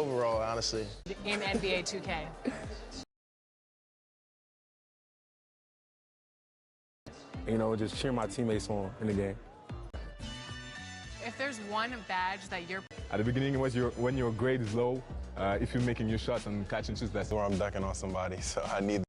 overall, honestly. In NBA 2K. You know, just cheer my teammates on in the game. If there's one badge that you're... At the beginning, when your grade is low, if you're making your shots and catching shoots, that's where I'm dunking on somebody, so I need.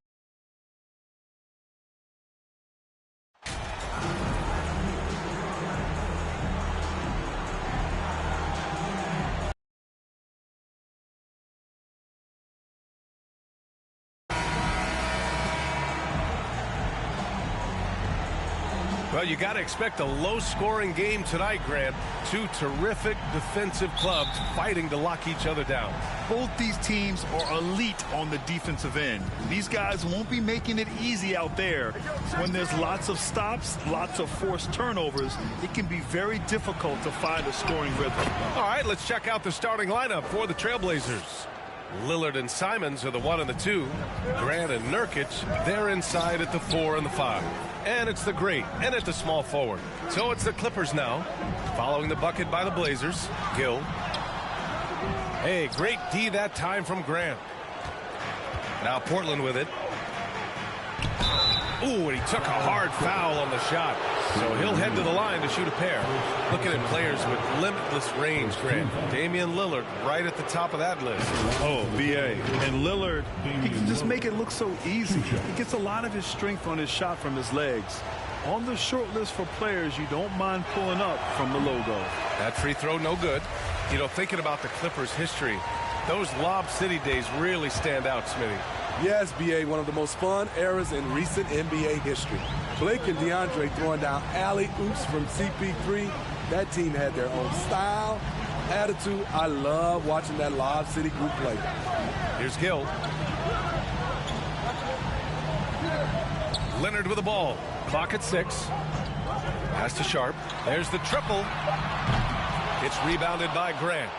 Well, you got to expect a low-scoring game tonight, Grant. Two terrific defensive clubs fighting to lock each other down. Both these teams are elite on the defensive end. These guys won't be making it easy out there. When there's lots of stops, lots of forced turnovers, it can be very difficult to find a scoring rhythm. All right, let's check out the starting lineup for the Trailblazers. Lillard and Simons are the 1 and the 2. Grant and Nurkic, they're inside at the 4 and the 5. And it's the great and at the small forward. So it's the Clippers now, following the bucket by the Blazers. Gill. Hey, great D that time from Grant. Now Portland with it. Ooh, and he took a hard foul on the shot. So he'll head to the line to shoot a pair. Looking at players with limitless range, Grant. Damian Lillard right at the top of that list. Oh, B.A. And Lillard, he can just make it look so easy. He gets a lot of his strength on his shot from his legs. On the short list for players you don't mind pulling up from the logo. That free throw, no good. You know, thinking about the Clippers' history, those Lob City days really stand out, Smitty. Yes, B.A., one of the most fun eras in recent NBA history. Blake and DeAndre throwing down alley-oops from CP3. That team had their own style, attitude. I love watching that Lob City group play. Here's Gill. Leonard with the ball. Clock at 6. Pass to Sharp. There's the triple. It's rebounded by Grant.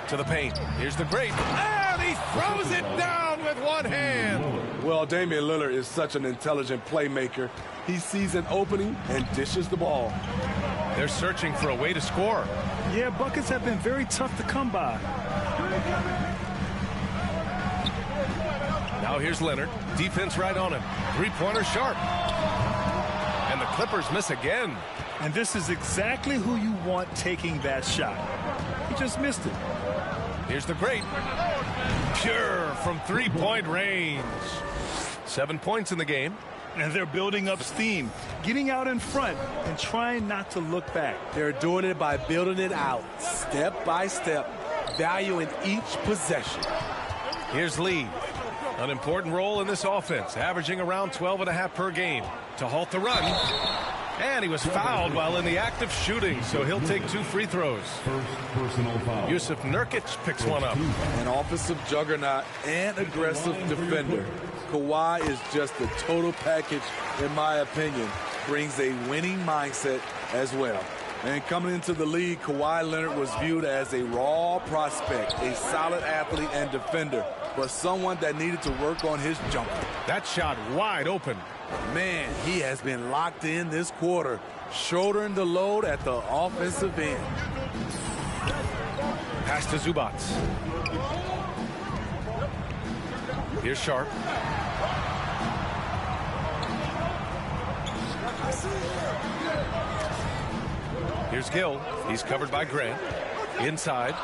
To the paint. Here's the great. And he throws it down with one hand. Well, Damian Lillard is such an intelligent playmaker. He sees an opening and dishes the ball. They're searching for a way to score. Yeah, buckets have been very tough to come by. Now here's Leonard. Defense right on him. Three-pointer Sharp. And the Clippers miss again. And this is exactly who you want taking that shot. He just missed it. Here's the great. Pure from three-point range. 7 points in the game. And they're building up steam, getting out in front and trying not to look back. They're doing it by building it out, step by step, valuing each possession. Here's Lee. An important role in this offense, averaging around 12.5 per game. To halt the run. And he was fouled while in the act of shooting, so he'll take 2 free throws. Yusuf Nurkic picks one up. An offensive juggernaut and aggressive defender. Kawhi is just the total package, in my opinion. Brings a winning mindset as well. And coming into the league, Kawhi Leonard was viewed as a raw prospect, a solid athlete and defender, but someone that needed to work on his jumper. That shot wide open. Man, he has been locked in this quarter, shouldering the load at the offensive end. Pass to Zubac. Here's Sharp. Here's Gill. He's covered by Grant. Inside.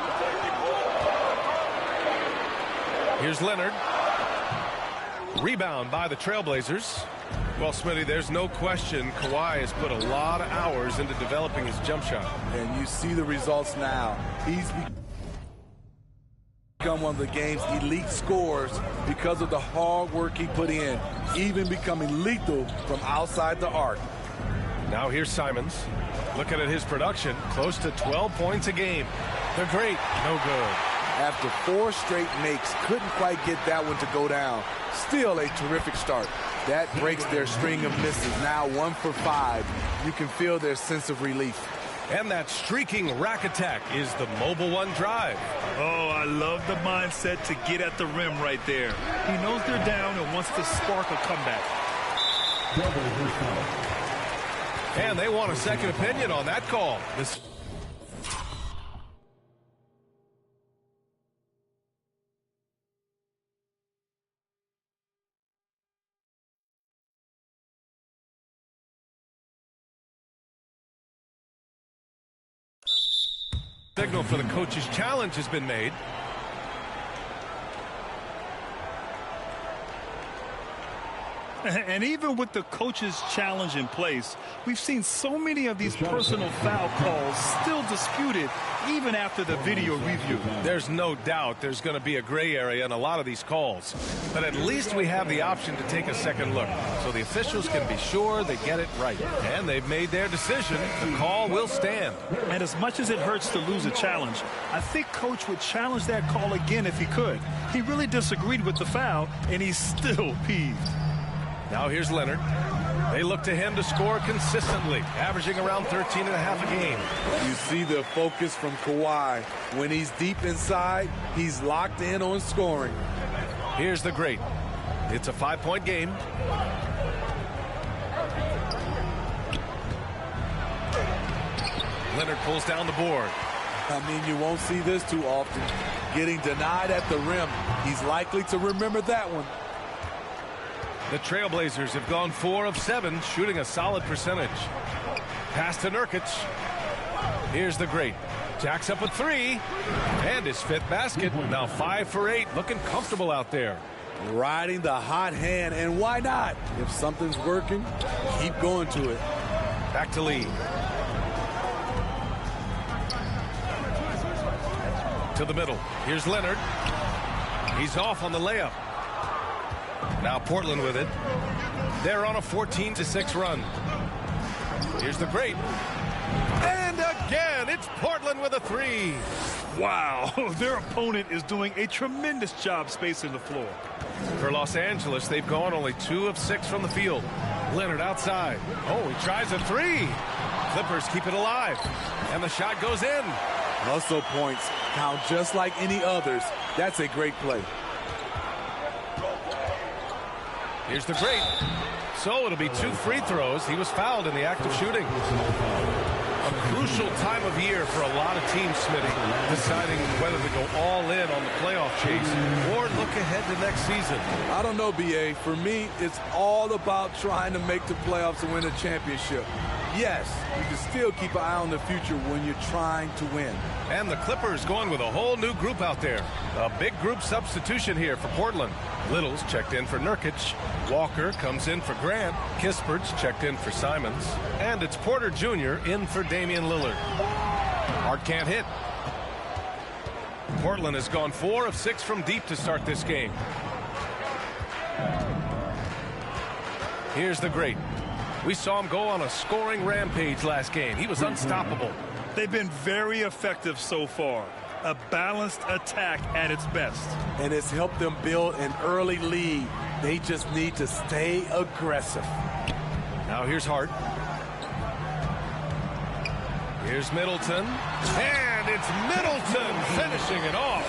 Here's Leonard. Rebound by the Trailblazers. Well, Smitty, there's no question Kawhi has put a lot of hours into developing his jump shot. And you see the results now. He's become one of the game's elite scorers because of the hard work he put in, even becoming lethal from outside the arc. Now here's Simons. Looking at his production, close to 12 points a game. They're great, no good. After 4 straight makes, couldn't quite get that one to go down. Still a terrific start. That breaks their string of misses. Now 1 for 5. You can feel their sense of relief. And that streaking rack attack is the Mobile One drive. Oh, I love the mindset to get at the rim right there. He knows they're down and wants to spark a comeback. And they want a second opinion on that call. Signal for the coach's challenge has been made. And even with the coach's challenge in place, we've seen so many of these personal foul calls still disputed even after the video review. There's no doubt there's going to be a gray area in a lot of these calls. But at least we have the option to take a second look, so the officials can be sure they get it right. And they've made their decision. The call will stand. And as much as it hurts to lose a challenge, I think Coach would challenge that call again if he could. He really disagreed with the foul, and he's still peeved. Now here's Leonard. They look to him to score consistently, averaging around 13 and a half a game. You see the focus from Kawhi. When he's deep inside, he's locked in on scoring. Here's the great. It's a 5-point game. Leonard pulls down the board. I mean, you won't see this too often. Getting denied at the rim. He's likely to remember that one. The Trailblazers have gone 4 of 7, shooting a solid percentage. Pass to Nurkic. Here's the great. Jacks up a 3. And his 5th basket. Now 5 for 8. Looking comfortable out there. Riding the hot hand, and why not? If something's working, keep going to it. Back to Lee. To the middle. Here's Leonard. He's off on the layup. Now Portland with it. They're on a 14-6 run. Here's the great. And again, it's Portland with a 3. Wow, their opponent is doing a tremendous job spacing the floor. For Los Angeles, they've gone only 2 of 6 from the field. Leonard outside. Oh, he tries a 3. Clippers keep it alive. And the shot goes in. Hustle points count just like any others. That's a great play. Here's the great. So it'll be 2 free throws. He was fouled in the act of shooting. A crucial time of year for a lot of teams, Smitty, deciding whether to go all in on the playoff chase or look ahead to next season. I don't know, B.A. For me, it's all about trying to make the playoffs and win a championship. Yes, you can still keep an eye on the future when you're trying to win. And the Clippers going with a whole new group out there. A big group substitution here for Portland. Little's checked in for Nurkic. Walker comes in for Grant. Kispert's checked in for Simons. And it's Porter Jr. in for Damian Lillard. Hart can't hit. Portland has gone 4 of 6 from deep to start this game. Here's the great. We saw him go on a scoring rampage last game. He was unstoppable. They've been very effective so far. A balanced attack at its best. And it's helped them build an early lead. They just need to stay aggressive. Now here's Hart. Here's Middleton. And it's Middleton finishing it off.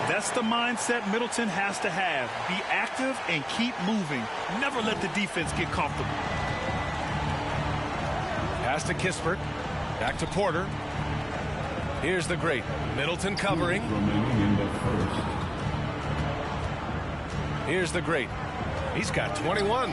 That's the mindset Middleton has to have. Be active and keep moving. Never let the defense get comfortable. Pass to Kispert. Back to Porter. Here's the great. Middleton covering. Here's the great. He's got 21.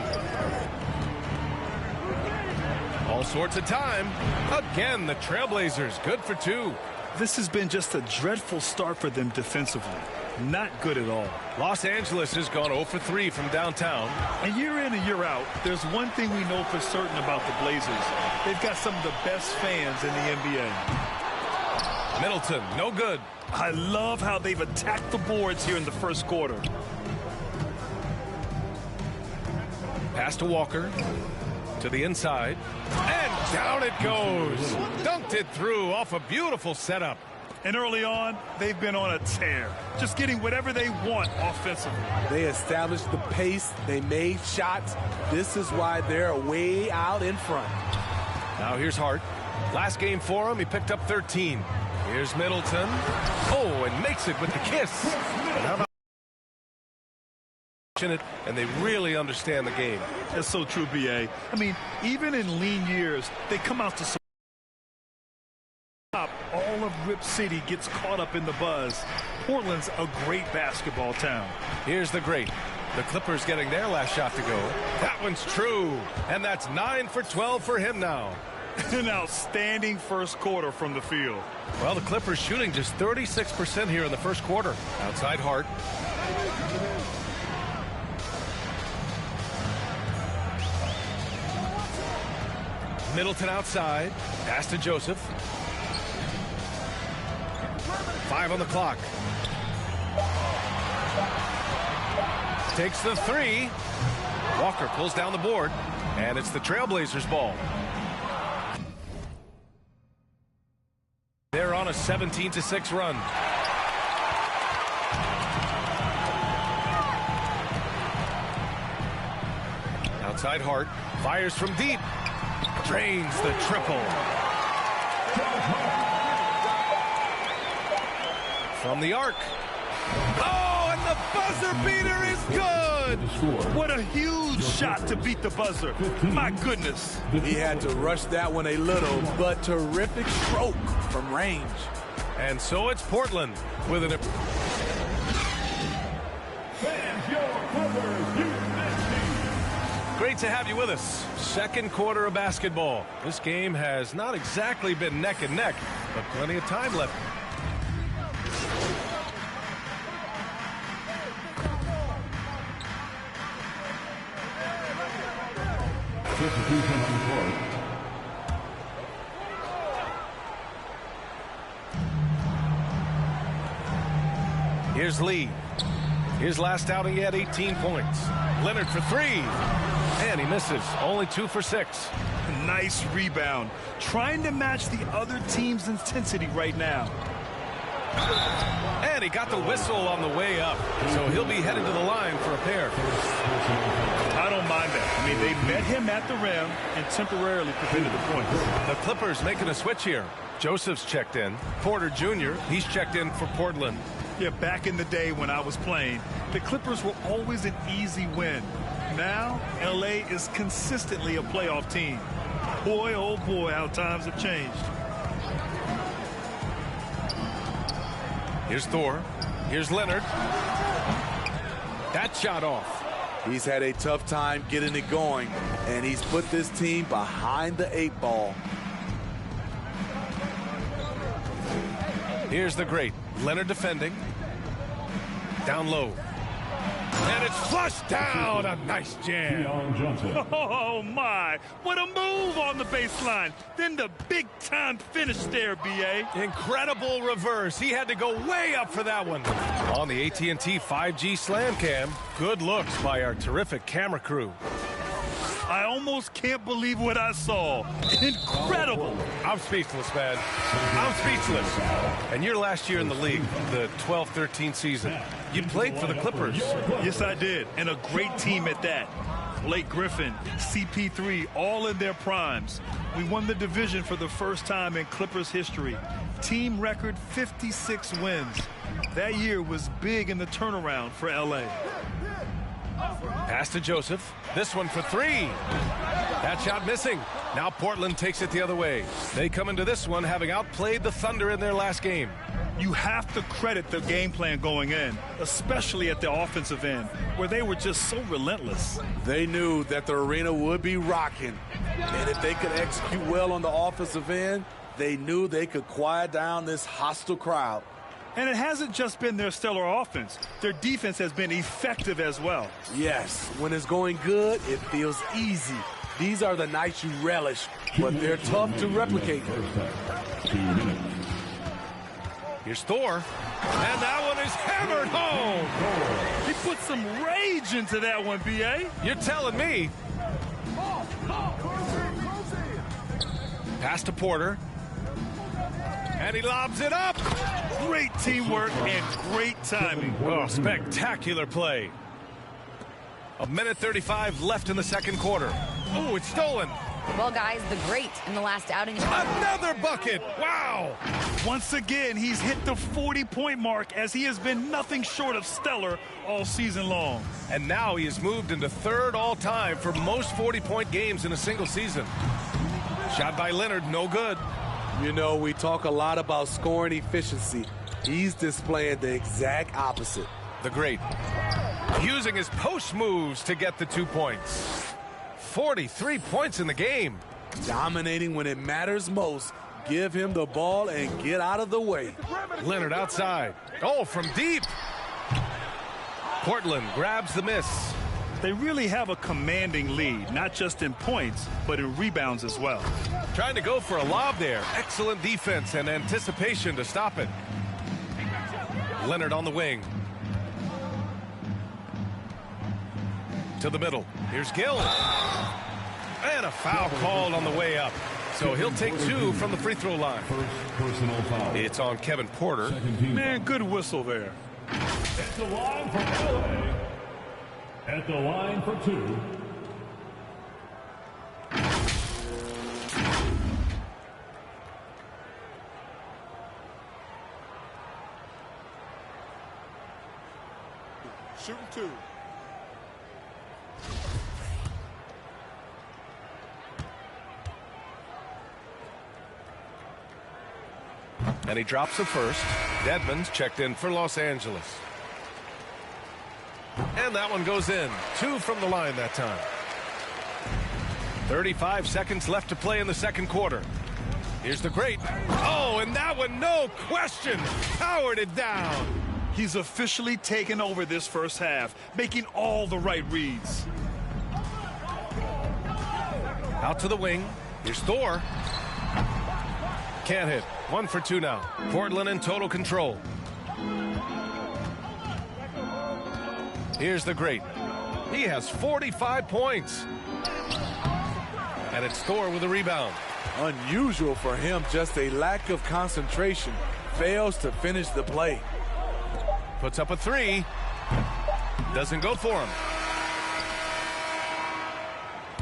All sorts of time. Again, the Trailblazers good for 2. This has been just a dreadful start for them defensively. Not good at all. Los Angeles has gone 0 for 3 from downtown. And year in and year out, there's one thing we know for certain about the Blazers. They've got some of the best fans in the NBA. Middleton, no good. I love how they've attacked the boards here in the first quarter. Pass to Walker. To the inside. And down it goes. Dunked it through off a beautiful setup. And early on, they've been on a tear. Just getting whatever they want offensively. They established the pace. They made shots. This is why they're way out in front. Now here's Hart. Last game for him, he picked up 13. Here's Middleton. Oh, and makes it with the kiss. How about and they really understand the game. That's so true, B.A. I mean, even in lean years, they come out to stop. All of Rip City gets caught up in the buzz. Portland's a great basketball town. Here's the great. The Clippers getting their last shot to go. That one's true. And that's 9 for 12 for him now. An outstanding first quarter from the field. Well, the Clippers shooting just 36% here in the first quarter. Outside Hart. Middleton outside. Pass to Joseph. 5 on the clock. Takes the three. Walker pulls down the board. And it's the Trailblazers' ball. They're on a 17-6 run. Outside Hart. Fires from deep. Drains the triple. From the arc. Oh, and the buzzer beater is good. What a huge shot to beat the buzzer. My goodness. He had to rush that one a little, but terrific stroke from range. And so it's Portland with an... Great to have you with us. Second quarter of basketball. This game has not exactly been neck and neck, but plenty of time left. Here's Lee. His last outing, he had 18 points. Leonard for three. And he misses. Only 2 for 6. Nice rebound. Trying to match the other team's intensity right now. And he got the whistle on the way up. So he'll be headed to the line for a pair. I don't mind that. I mean, they met him at the rim and temporarily prevented the points. The Clippers making a switch here. Joseph's checked in. Porter Jr., he's checked in for Portland. Yeah, back in the day when I was playing, the Clippers were always an easy win. Now, L.A. is consistently a playoff team. Boy, oh boy, how times have changed. Here's Thor. Here's Leonard. That shot off. He's had a tough time getting it going, and he's put this team behind the 8 ball. Here's the great. Leonard defending. Down low. And it's flushed down. A nice jam. Oh, my. What a move on the baseline. Then the big-time finish there, B.A. Incredible reverse. He had to go way up for that one. On the AT&T 5G Slam Cam, good looks by our terrific camera crew. I almost can't believe what I saw. Incredible. I'm speechless, man. I'm speechless. And your last year in the league, the 12-13 season, you played for the Clippers. Yes, I did. And a great team at that. Blake Griffin, CP3, all in their primes. We won the division for the first time in Clippers history. Team record 56 wins. That year was big in the turnaround for L.A. Pass to Joseph. This one for three. That shot missing. Now Portland takes it the other way. They come into this one having outplayed the Thunder in their last game. You have to credit the game plan going in, especially at the offensive end, where they were just so relentless. They knew that the arena would be rocking, and if they could execute well on the offensive end, they knew they could quiet down this hostile crowd. And it hasn't just been their stellar offense. Their defense has been effective as well. Yes, when it's going good, it feels easy. These are the nights you relish, but they're tough to replicate. Here's Thor, and that one is hammered home. He put some rage into that one, B.A. You're telling me. Pass to Porter. And he lobs it up. Great teamwork and great timing. Oh, spectacular play. 1:35 left in the second quarter. Oh, it's stolen. Well, guys, the great in the last outing. Another bucket. Wow. Once again, he's hit the 40-point mark as he has been nothing short of stellar all season long. And now he has moved into third all-time for most 40-point games in a single season. Shot by Leonard, no good. You know, we talk a lot about scoring efficiency. He's displaying the exact opposite. The great using his post moves to get the 2 points. 43 points in the game. Dominating when it matters most. Give him the ball and get out of the way. Leonard outside. Oh, from deep. Portland grabs the miss. They really have a commanding lead, not just in points, but in rebounds as well. Trying to go for a lob there. Excellent defense and anticipation to stop it. Leonard on the wing. To the middle. Here's Gill. And a foul called on the way up. So he'll take 2 from the free throw line. Personal foul. It's on Kevin Porter. Man, good whistle there. At the line for LA. At the line for 2. Shooting 2. And he drops the first. Dedmon's checked in for Los Angeles. And that one goes in. 2 from the line that time. 35 seconds left to play in the second quarter. Here's the great. Oh, and that one, no question, powered it down. He's officially taken over this first half, making all the right reads. Out to the wing. Here's Thor. Can't hit. 1 for 2 now. Portland in total control. Here's the great. He has 45 points. And it's Thor with a rebound. Unusual for him, just a lack of concentration. Fails to finish the play. Puts up a 3. Doesn't go for him.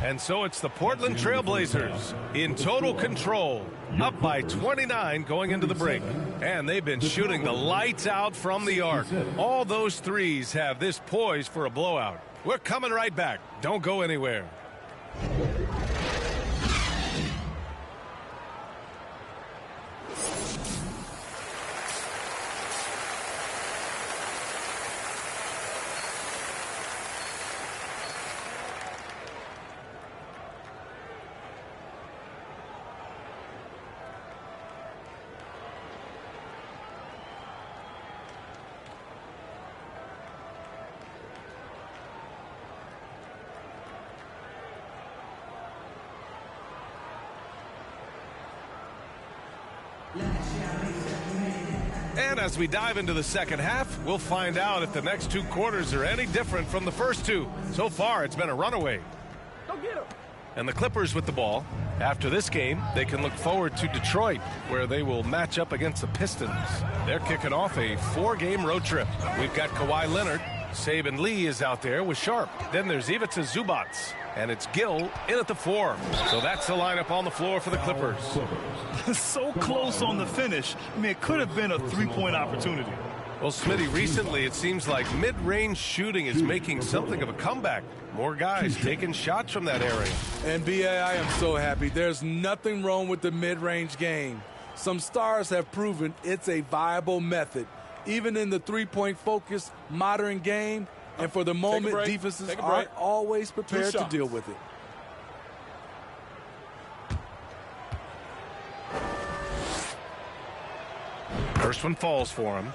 And so it's the Portland Trailblazers in total control, up by 29 going into the break. And they've been shooting the lights out from the arc. All those threes have this poised for a blowout. We're coming right back. Don't go anywhere. And as we dive into the second half, we'll find out if the next 2 quarters are any different from the first 2. So far, it's been a runaway. Go get him. And the Clippers with the ball. After this game, they can look forward to Detroit, where they will match up against the Pistons. They're kicking off a 4-game road trip. We've got Kawhi Leonard. Saban Lee is out there with Sharp. Then there's Ivica Zubac. And it's Gill in at the 4. So that's the lineup on the floor for the Clippers. So close on the finish. I mean, it could have been a 3-point opportunity. Well, Smitty, recently it seems like mid-range shooting is making something of a comeback. More guys taking shots from that area. And B.A., I am so happy. There's nothing wrong with the mid-range game. Some stars have proven it's a viable method, even in the 3-point focused modern game. And for the moment, defenses aren't always prepared to deal with it. First one falls for him.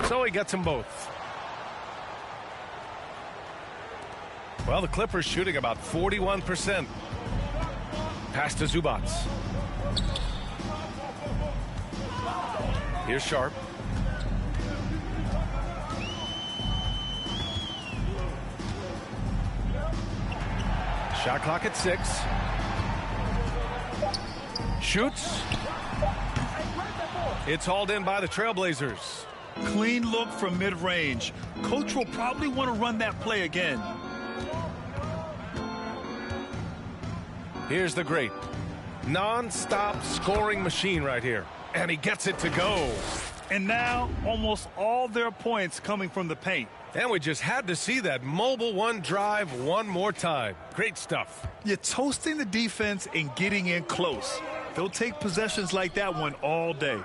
So he gets them both. Well, the Clippers shooting about 41%. Pass to Zubac. Here's Sharp. Shot clock at 6. shoots. It's hauled in by the Trailblazers. Clean look from mid-range. Coach will probably want to run that play again. Here's the great non-stop scoring machine right here. And he gets it to go. And now almost all their points coming from the paint. And we just had to see that mobile one drive one more time. Great stuff. You're toasting the defense and getting in close. They'll take possessions like that one all day.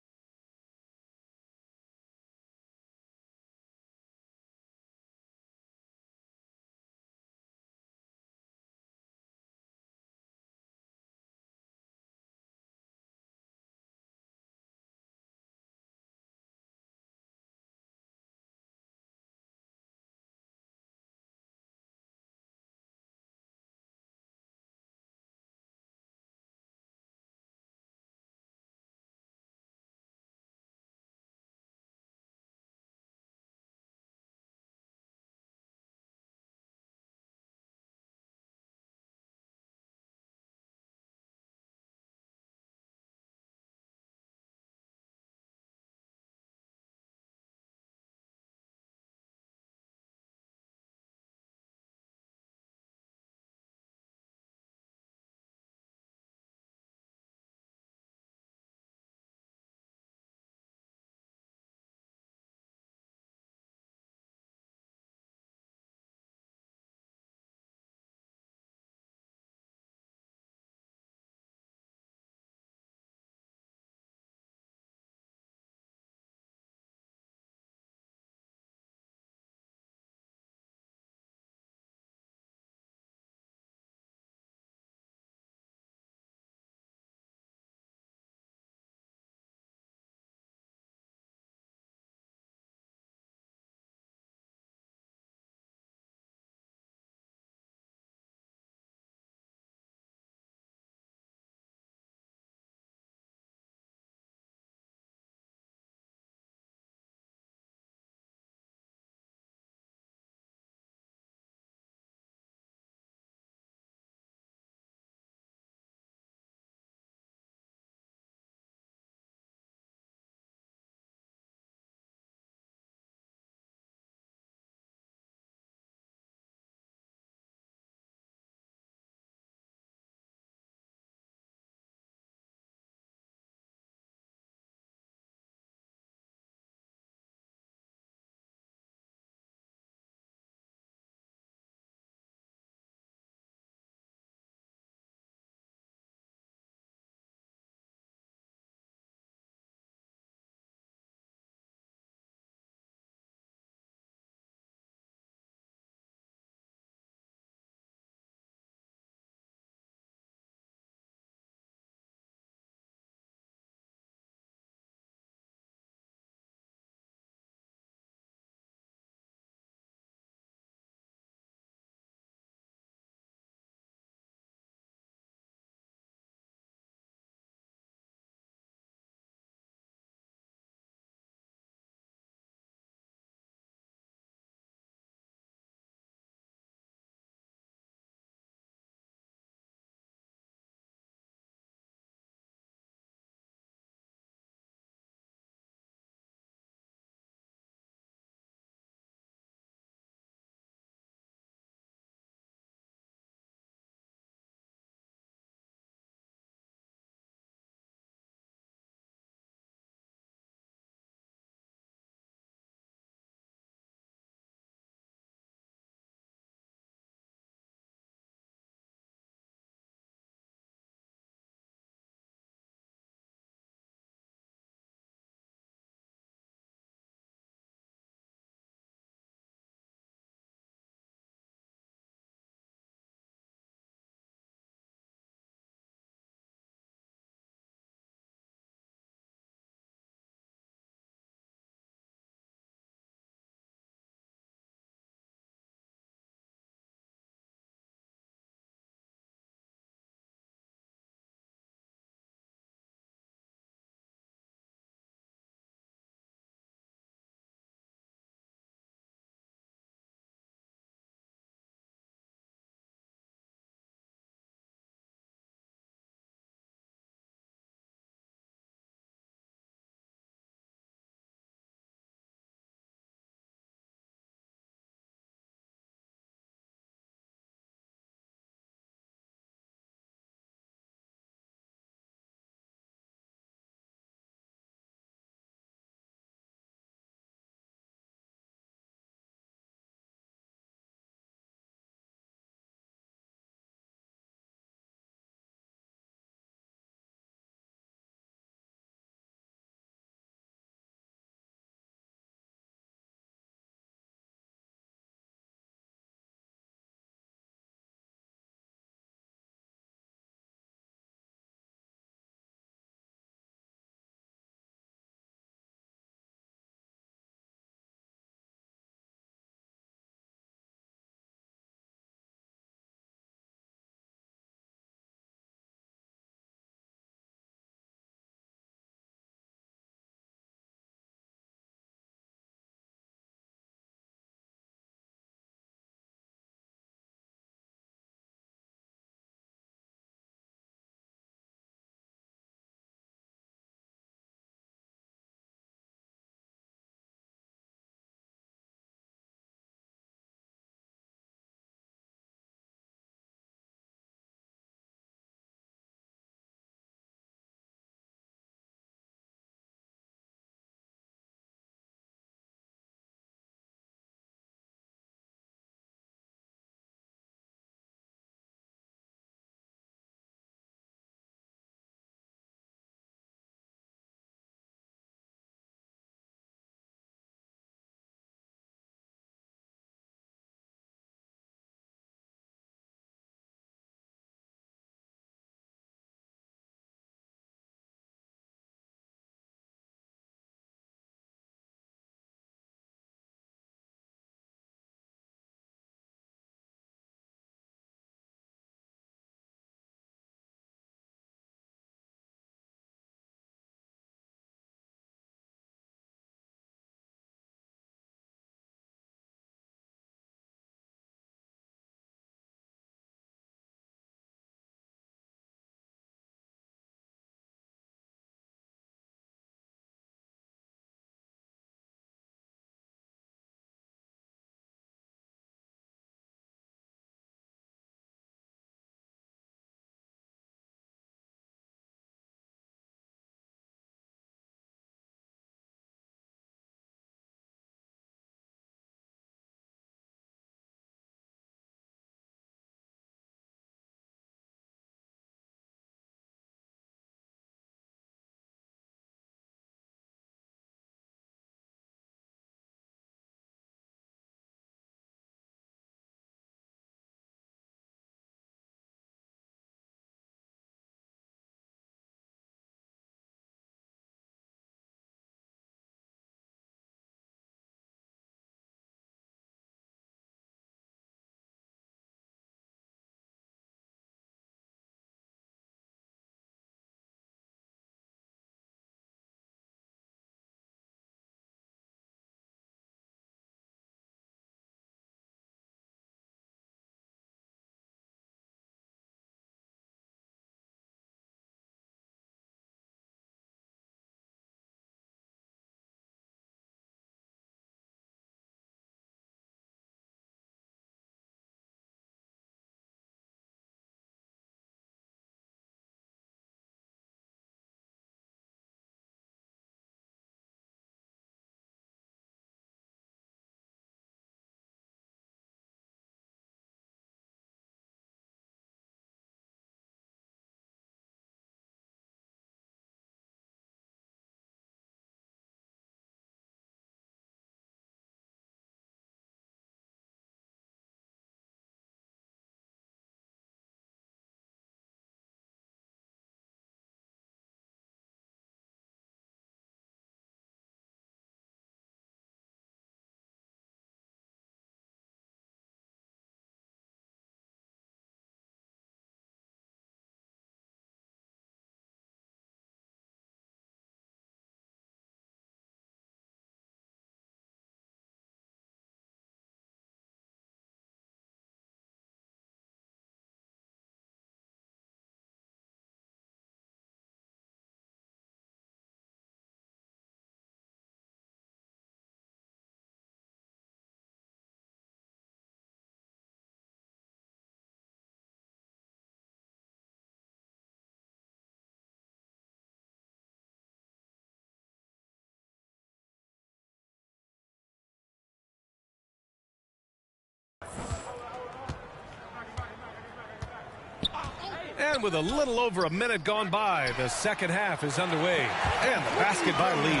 And with a little over a minute gone by, the second half is underway. And the basket by Lee.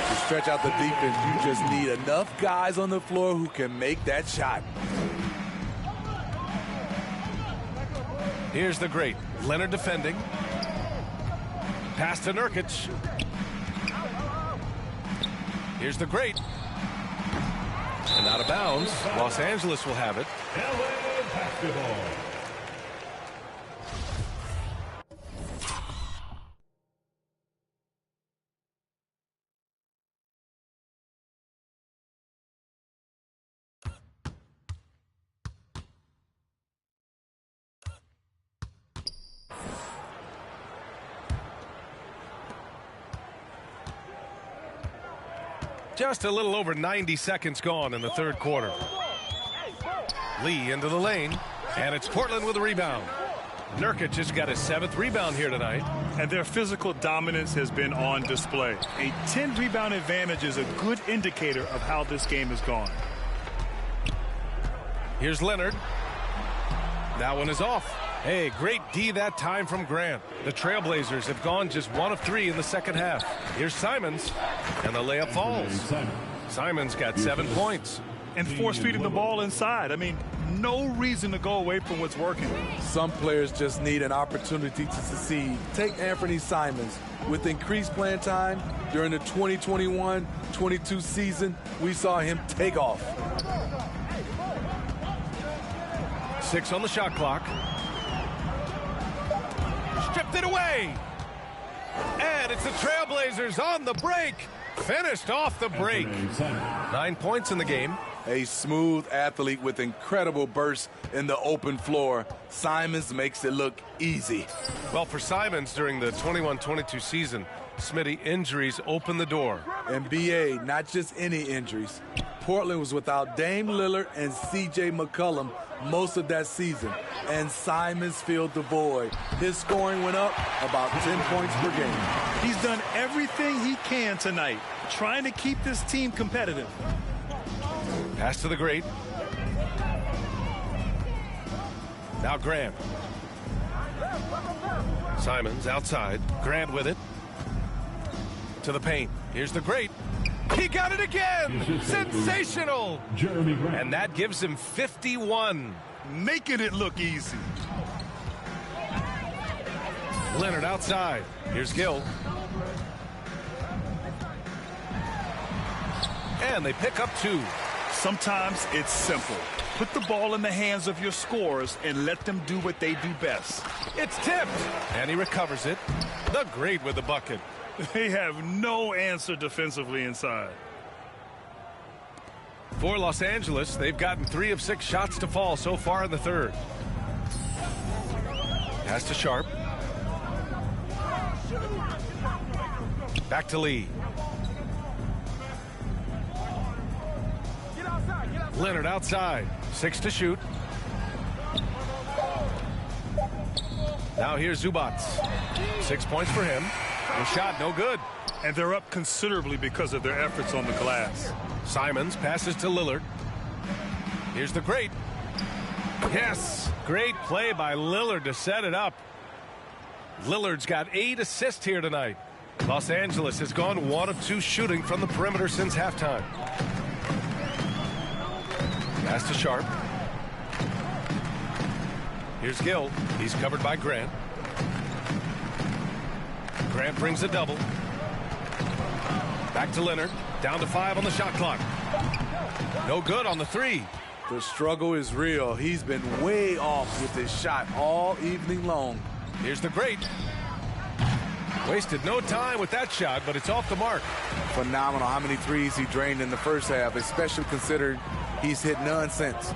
To stretch out the defense, you just need enough guys on the floor who can make that shot. Here's the great Leonard defending. Pass to Nurkic. Here's the great. And out of bounds. Los Angeles will have it. LA basketball. Just a little over 90 seconds gone in the third quarter. Lee into the lane, and it's Portland with a rebound. Nurkic has got his 7th rebound here tonight. And their physical dominance has been on display. A 10-rebound advantage is a good indicator of how this game has gone. Here's Leonard. That one is off. Hey, great D that time from Grant. The Trailblazers have gone just 1 of 3 in the second half. Here's Simons, and the layup falls. Simons got 7 points. And force-feeding the ball inside. I mean, no reason to go away from what's working. Some players just need an opportunity to succeed. Take Anthony Simons. With increased playing time during the 2021-22 season, we saw him take off. 6 on the shot clock. Stripped it away. And it's the Trailblazers on the break. Finished off the break. 9 points in the game. A smooth athlete with incredible bursts in the open floor. Simons makes it look easy. Well, for Simons during the 21-22 season, Smitty, injuries opened the door. And BA, not just any injuries. Portland was without Dame Lillard and CJ McCollum most of that season, and Simons filled the void. His scoring went up about 10 points per game. He's done everything he can tonight, trying to keep this team competitive. Pass to the great. Now Grant. Simons outside. Grant with it. To the paint. Here's the great. He got it again! Sensational! Jeremy Grant. And that gives him 51. Making it look easy. Leonard outside. Here's Gill. And they pick up 2. Sometimes it's simple. Put the ball in the hands of your scorers and let them do what they do best. It's tipped. And he recovers it. The great with the bucket. They have no answer defensively inside. For Los Angeles, they've gotten 3 of 6 shots to fall so far in the third. Pass to Sharp. Back to Lee. Leonard outside. 6 to shoot. Now here's Zubats. 6 points for him. The shot no good. And they're up considerably because of their efforts on the glass. Simons passes to Lillard. Here's the great. Yes, great play by Lillard to set it up. Lillard's got 8 assists here tonight. Los Angeles has gone 1 of 2 shooting from the perimeter since halftime. Pass to Sharp. Here's Gill. He's covered by Grant. Grant brings a double. Back to Leonard. Down to 5 on the shot clock. No good on the 3. The struggle is real. He's been way off with his shot all evening long. Here's the great. Wasted no time with that shot, but it's off the mark. Phenomenal how many threes he drained in the first half, especially considering he's hit none since.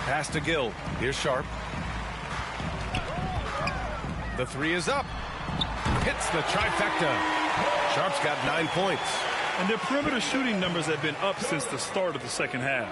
Pass to Gill. Here's Sharp. The 3 is up. Hits the trifecta. Sharp's got 9 points. And their perimeter shooting numbers have been up since the start of the second half.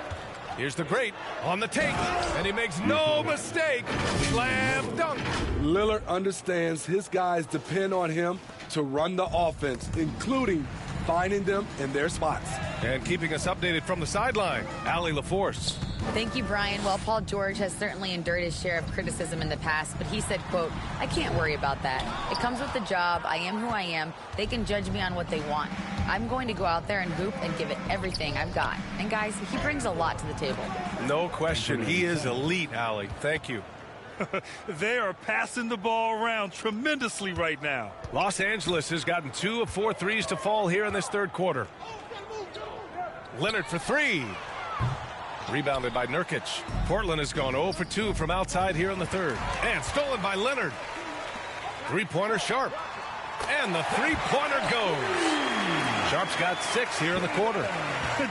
Here's the great on the take, and he makes no mistake. Slam dunk. Lillard understands his guys depend on him to run the offense, including finding them in their spots. And keeping us updated from the sideline, Allie LaForce. Thank you, Brian. Well, Paul George has certainly endured his share of criticism in the past, but he said, quote, "I can't worry about that. It comes with the job. I am who I am. They can judge me on what they want. I'm going to go out there and hoop and give it everything I've got." And guys, he brings a lot to the table. No question. He is elite, Allie. Thank you. They are passing the ball around tremendously right now. Los Angeles has gotten 2 of 4 threes to fall here in this third quarter. Leonard for 3. Rebounded by Nurkic. Portland has gone 0 for 2 from outside here in the third. And stolen by Leonard. Three-pointer Sharp. And the three-pointer goes. Sharp's got 6 here in the quarter.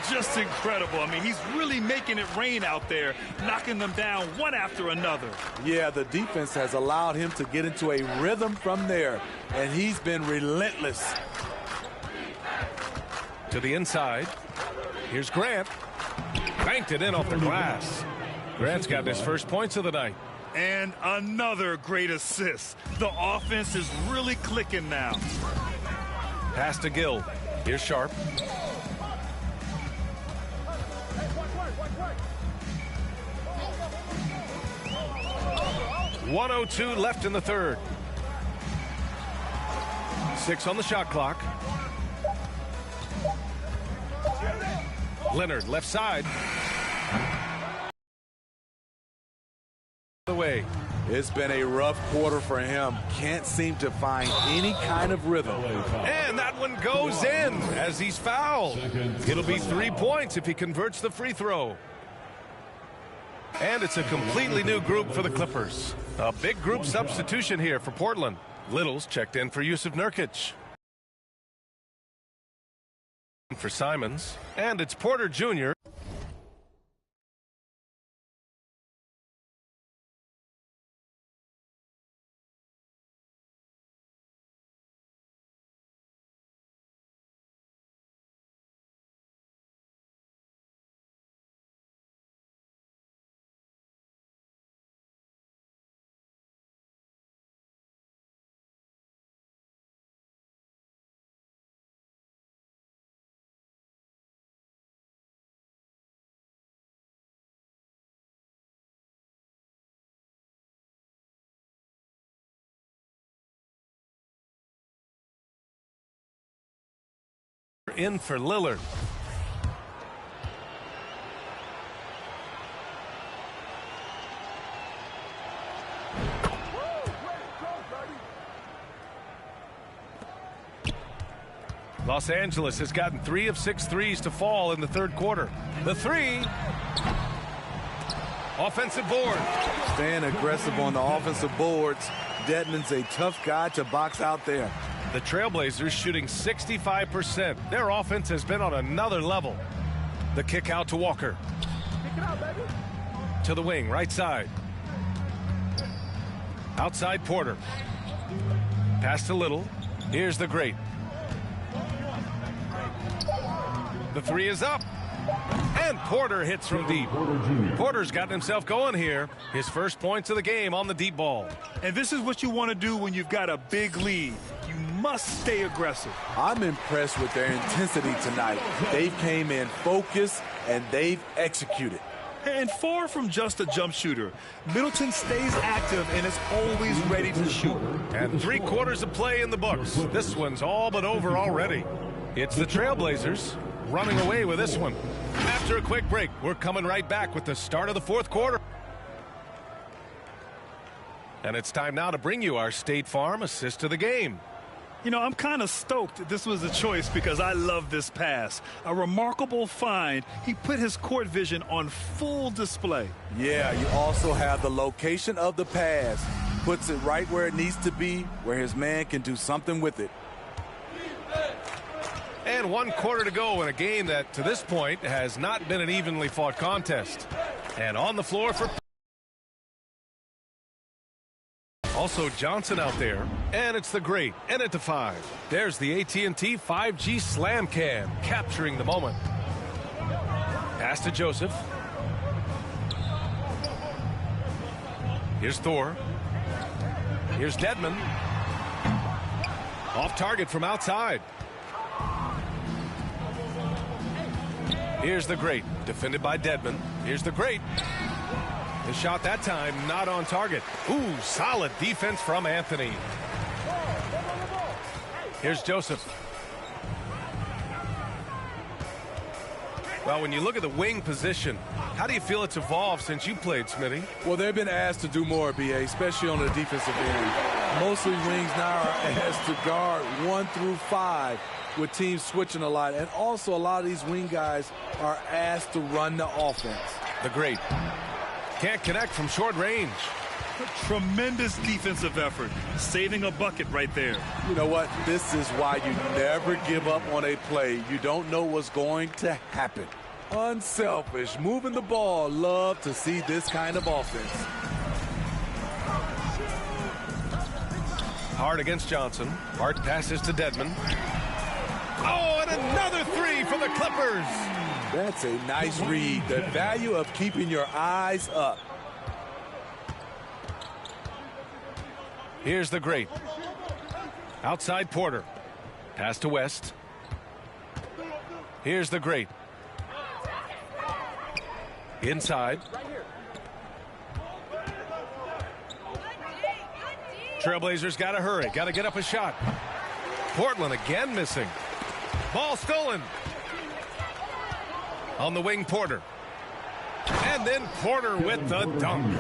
Just incredible. I mean, he's really making it rain out there, knocking them down one after another. Yeah, the defense has allowed him to get into a rhythm from there, and he's been relentless. To the inside. Here's Grant. Banked it in off the glass. Grant's got his first points of the night. And another great assist. The offense is really clicking now. Pass to Gill. Here's Sharp. .102 left in the third. 6 on the shot clock. Leonard left side. The way. It's been a rough quarter for him. Can't seem to find any kind of rhythm. And that one goes in as he's fouled. It'll be 3 points if he converts the free throw. And it's a completely new group for the Clippers. A big group substitution here for Portland. Little's checked in for Yusuf Nurkic. For Simons. And it's Porter Jr. In for Lillard. Los Angeles has gotten 3 of 6 threes to fall in the third quarter. The 3. Offensive board. Staying aggressive on the offensive boards. Dedmon's a tough guy to box out there. The Trailblazers shooting 65%. Their offense has been on another level. The kick out to Walker. To the wing, right side. Outside Porter. Pass to Little. Here's the great. The 3 is up. And Porter hits from deep. Porter's gotten himself going here. His first points of the game on the deep ball. And this is what you want to do when you've got a big lead. You must stay aggressive. I'm impressed with their intensity tonight. They've came in focused and they've executed. And far from just a jump shooter, Middleton stays active and is always ready to shoot. And 3 quarters of play in the books. This one's all but over already. It's the Trailblazers running away with this one. After a quick break, we're coming right back with the start of the fourth quarter. And it's time now to bring you our State Farm assist of the game. You know, I'm kind of stoked this was a choice because I love this pass. A remarkable find. He put his court vision on full display. Yeah, you also have the location of the pass. Puts it right where it needs to be, where his man can do something with it. And 1 quarter to go in a game that, to this point, has not been an evenly fought contest. And on the floor for... Also Johnson out there, and it's the great, and at the 5. There's the AT&T 5G Slam Cam, capturing the moment. Pass to Joseph. Here's Thor. Here's Dedmon. Off target from outside. Here's the great, defended by Dedmon. Here's the great. The shot that time not on target. Ooh, solid defense from Anthony. Here's Joseph. Well, when you look at the wing position, how do you feel it's evolved since you played, Smitty? Well, they've been asked to do more, BA, especially on the defensive end. Mostly wings now are asked to guard 1 through 5 with teams switching a lot. And also a lot of these wing guys are asked to run the offense. The great. Can't connect from short range. Tremendous defensive effort. Saving a bucket right there. You know what? This is why you never give up on a play. You don't know what's going to happen. Unselfish, moving the ball. Love to see this kind of offense. Hard against Johnson. Hart passes to Dedmon. Oh, and another three for the Clippers. That's a nice read. The value of keeping your eyes up. Here's the great. Outside Porter. Pass to West. Here's the great. Inside. Trailblazers got to hurry. Got to get up a shot. Portland again missing. Ball stolen. On the wing, Porter. And then Porter with the dunk.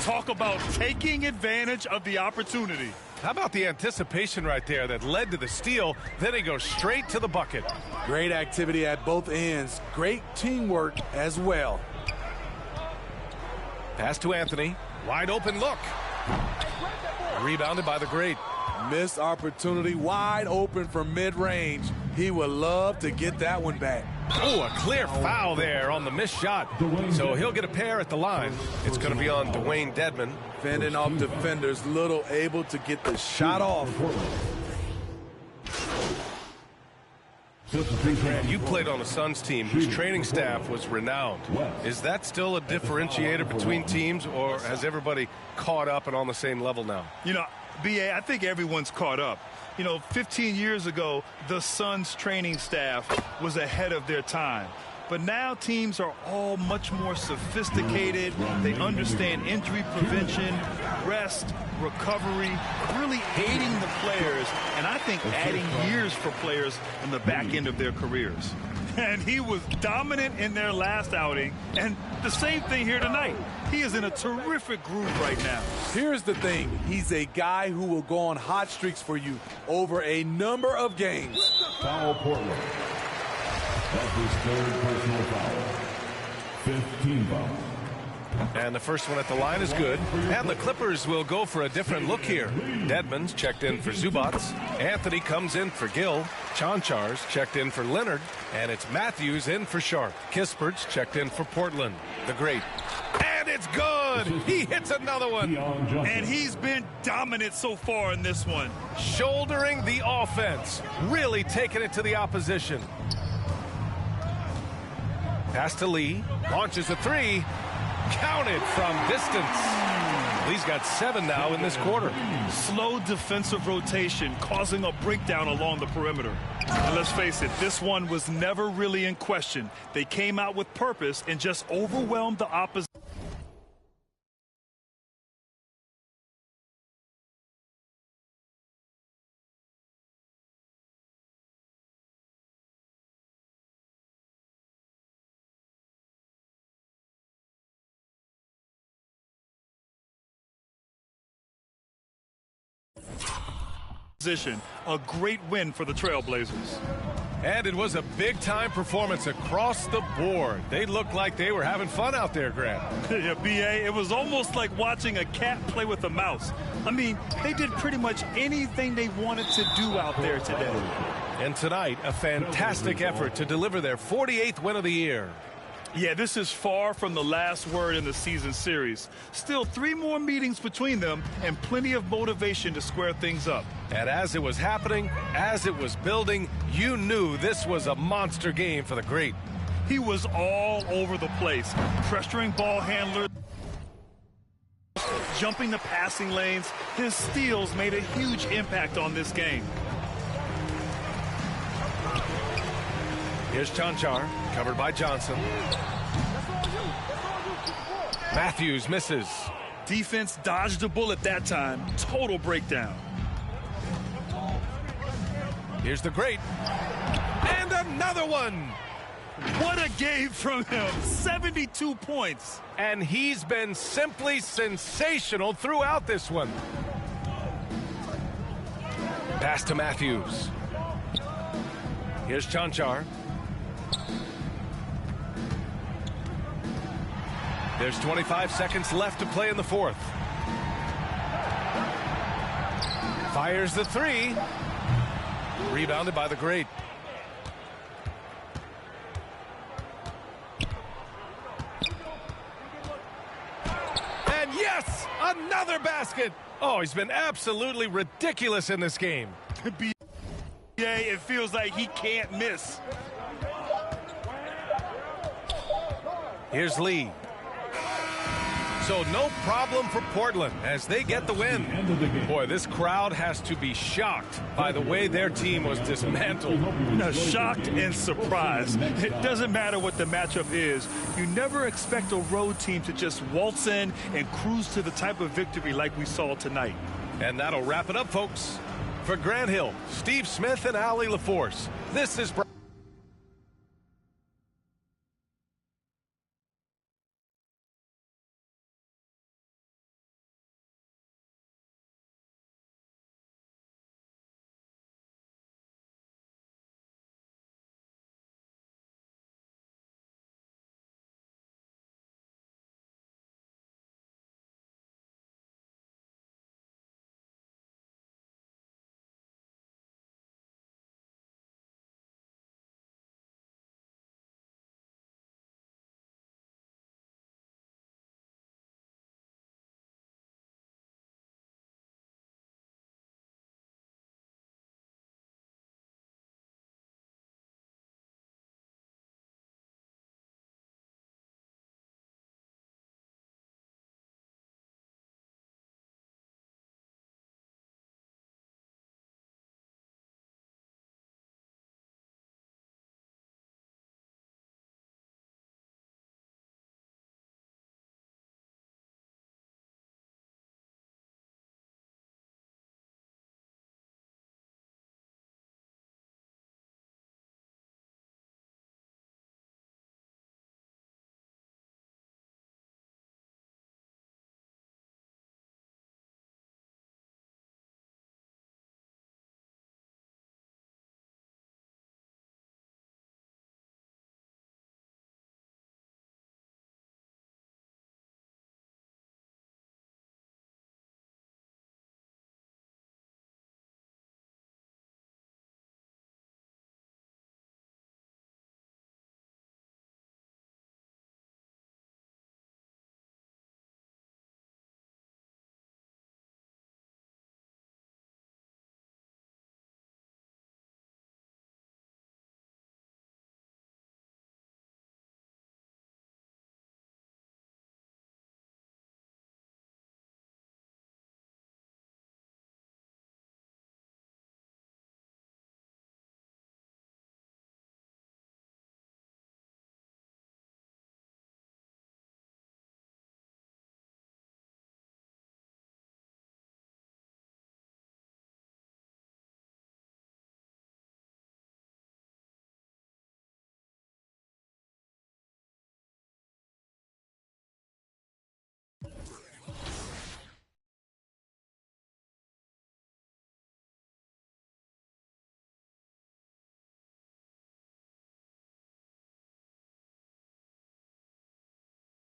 Talk about taking advantage of the opportunity. How about the anticipation right there that led to the steal? Then he goes straight to the bucket. Great activity at both ends. Great teamwork as well. Pass to Anthony. Wide open look. Rebounded by the great. Missed opportunity, wide open from mid-range. He would love to get that one back. Oh, a clear foul there on the missed shot. So he'll get a pair at the line. It's going to be on Dwayne Dedmon. Fending off defenders, little able to get the shot off. You played on a Suns team whose training staff was renowned. Is that still a differentiator between teams, or has everybody caught up and on the same level now? You know, BA, I think everyone's caught up. You know, 15 years ago, the Suns training staff was ahead of their time. But now teams are all much more sophisticated. They understand injury prevention, rest, recovery, really aiding the players, and I think adding years for players in the back end of their careers. And he was dominant in their last outing, and the same thing here tonight. He is in a terrific groove right now. Here's the thing. He's a guy who will go on hot streaks for you over a number of games. Foul Portland. That's his third personal foul. 15 fouls. And the first one at the line is good. And the Clippers will go for a different look here. Dedmon's checked in for Zubats. Anthony comes in for Gill. Chanchar's checked in for Leonard. And it's Matthews in for Sharp. Kispert's checked in for Portland. The great. And it's good. He hits another one. And he's been dominant so far in this one. Shouldering the offense. Really taking it to the opposition. Pass to Lee. Launches a three. Counted from distance. Lee's got 7 now in this quarter. Slow defensive rotation causing a breakdown along the perimeter. And let's face it, this one was never really in question. They came out with purpose and just overwhelmed the opposition. A great win for the Trailblazers. And it was a big-time performance across the board. They looked like they were having fun out there, Grant. Yeah, BA, it was almost like watching a cat play with a mouse. I mean, they did pretty much anything they wanted to do out there today. And tonight, a fantastic effort to deliver their 48th win of the year. Yeah, this is far from the last word in the season series. Still 3 more meetings between them and plenty of motivation to square things up. And as it was happening, as it was building, you knew this was a monster game for the great. He was all over the place, pressuring ball handlers, jumping the passing lanes. His steals made a huge impact on this game. Here's Chanchar, covered by Johnson. Matthews misses. Defense dodged a bullet that time. Total breakdown. Here's the great. And another one. What a game from him. 72 points. And he's been simply sensational throughout this one. Pass to Matthews. Here's Chanchar. There's 25 seconds left to play in the fourth. Fires the three. Rebounded by the great. And yes, another basket. Oh, he's been absolutely ridiculous in this game. It feels like he can't miss. Here's Lee. So no problem for Portland as they get the win. Boy, this crowd has to be shocked by the way their team was dismantled. Shocked and surprised. It doesn't matter what the matchup is. You never expect a road team to just waltz in and cruise to the type of victory like we saw tonight. And that'll wrap it up, folks. For Grant Hill, Steve Smith, and Allie LaForce, this is...